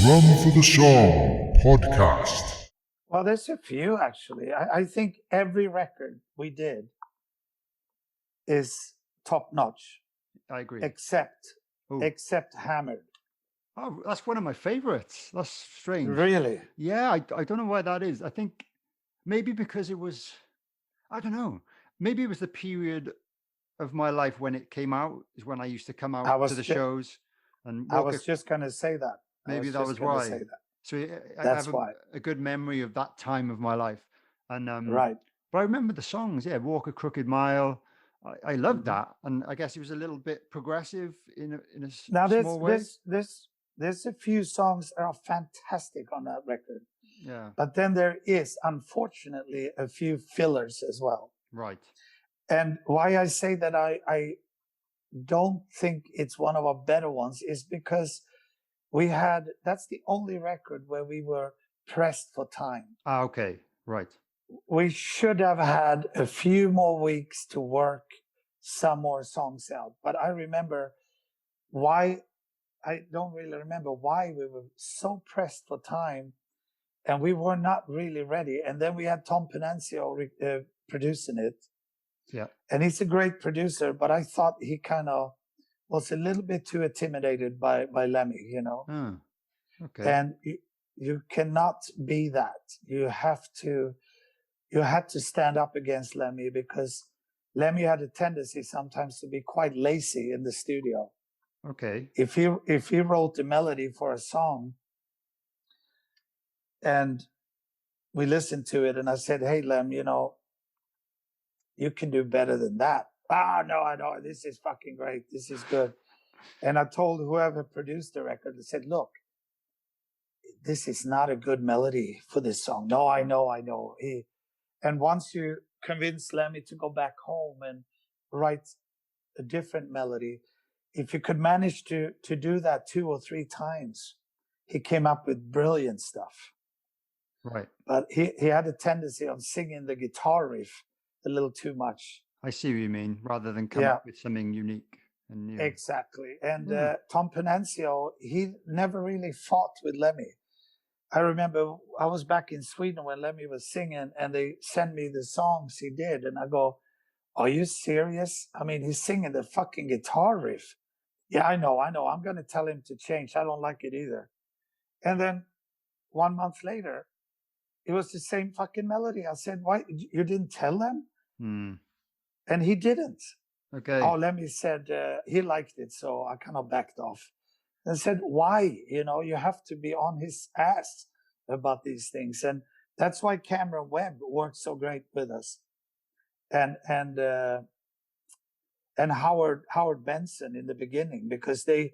Drum for the Song podcast. Well, there's a few actually. I think every record we did is top notch, I agree. except Ooh. Hammered. Oh, that's one of my favorites. That's strange. Really? Yeah, I don't know why that is. I think maybe because it was, I don't know, maybe it was the period of my life when it came out, is when I used to come out to the shows. And I was just going to say that. Maybe that was why. So I have a good memory of that time of my life. And right. But I remember the songs, yeah, Walk a Crooked Mile. I loved that. And I guess it was a little bit progressive in a small way. There's a few songs that are fantastic on that record. Yeah. But then there is, unfortunately, a few fillers as well. Right. And why I say that I don't think it's one of our better ones is because that's the only record where we were pressed for time. Ah, okay. Right. We should have had a few more weeks to work some more songs out. But I don't really remember why we were so pressed for time and we were not really ready. And then we had Tom Panancio producing it. Yeah. And he's a great producer, but I thought he kind of was a little bit too intimidated by Lemmy, you know. Okay. And you cannot be that. You had to stand up against Lemmy because Lemmy had a tendency sometimes to be quite lazy in the studio. Okay. If he wrote a melody for a song and we listened to it and I said, "Hey, Lem, you know, you can do better than that." "Ah, no, I know. This is fucking great. This is good." And I told whoever produced the record, I said, "Look, this is not a good melody for this song." "No, I know. And once you convince Lemmy to go back home and write a different melody, if you could manage to do that 2 or 3 times, he came up with brilliant stuff. Right. But he had a tendency of singing the guitar riff a little too much. I see what you mean, rather than come up with something unique and new. Exactly. And Tom Panancio, he never really fought with Lemmy. I remember I was back in Sweden when Lemmy was singing and they sent me the songs he did. And I go, "Are you serious? I mean, he's singing the fucking guitar riff." "Yeah, I know. I'm going to tell him to change. I don't like it either." And then 1 month later, it was the same fucking melody. I said, "Why? You didn't tell them?" And he didn't. Okay. Oh, Lemmy said he liked it. So I kind of backed off. And said, "Why? You know, you have to be on his ass about these things." And that's why Cameron Webb worked so great with us. And Howard Benson in the beginning, because they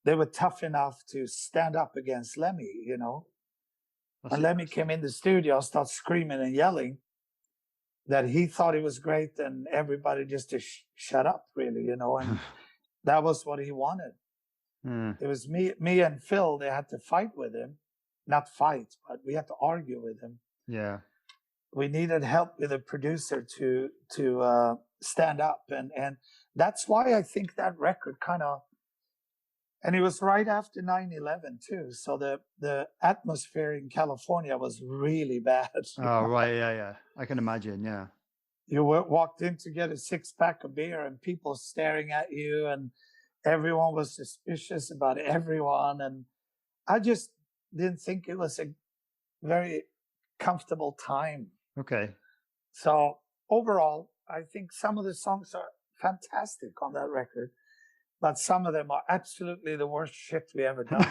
were tough enough to stand up against Lemmy, you know. When Lemmy came in the studio, started screaming and yelling that he thought he was great and everybody just to shut up, really, you know. And that was what he wanted. It was me and Phil. They had to fight with him, not fight, but we had to argue with him. Yeah, we needed help with a producer to stand up, and that's why I think that record kind of. And it was right after 9/11 too, so the atmosphere in California was really bad. Oh right, yeah. I can imagine. Yeah. You walked in to get a 6-pack of beer, and people staring at you, and everyone was suspicious about everyone. And I just didn't think it was a very comfortable time. Okay. So overall, I think some of the songs are fantastic on that record, but some of them are absolutely the worst shit we ever done.